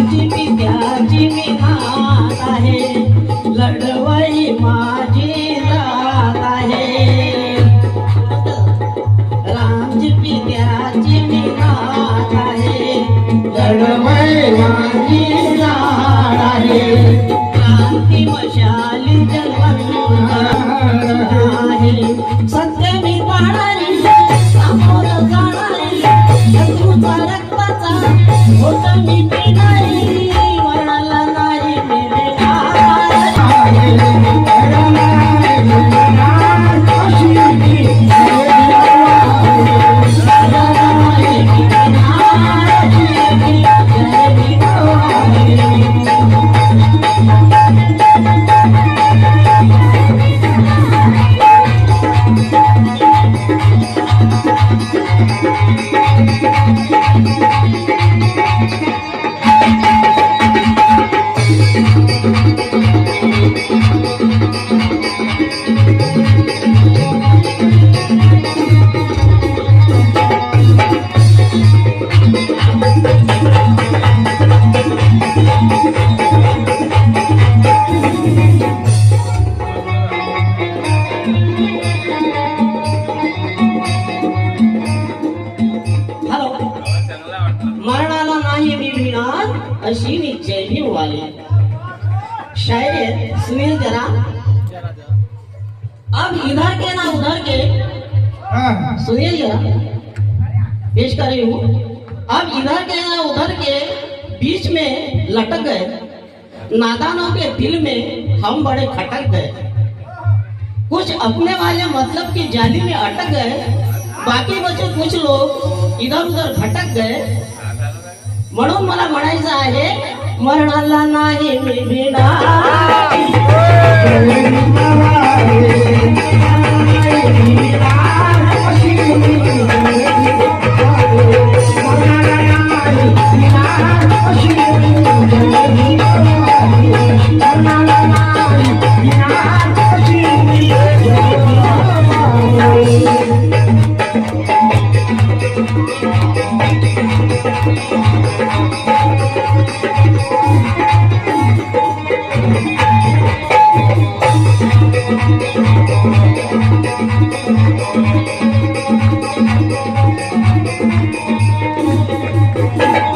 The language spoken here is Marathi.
रामची पित्याची मी नात आहे, लढवई माझी जात आहे. रामची पित्याची मी नात आहे, लढवई माझी जात आहे. क्रांती मशाली जलवंत आहे, सत्य मी पाहणारी, समोर जाणारी, शत्रूचा रक्ताचा होत मी पिणारी, मरणाला नाही मी मरणाला नाही मी भिणार अशी निश्चयी वाली. शायर सुनील जरा अब इधर के ना उधर के सुनील जरा पेश कर रही हूँ. अब इधर के ना उधर के बीच में लटक गए, नादानों के दिल में हम बड़े खटक गए. कुछ अपने वाले मतलब की जाली में अटक गए, बाकी बचे कुछ लोग इधर उधर भटक गए. म्हणून मला म्हणायचं आहे, मरणाला नाही मी भिणार.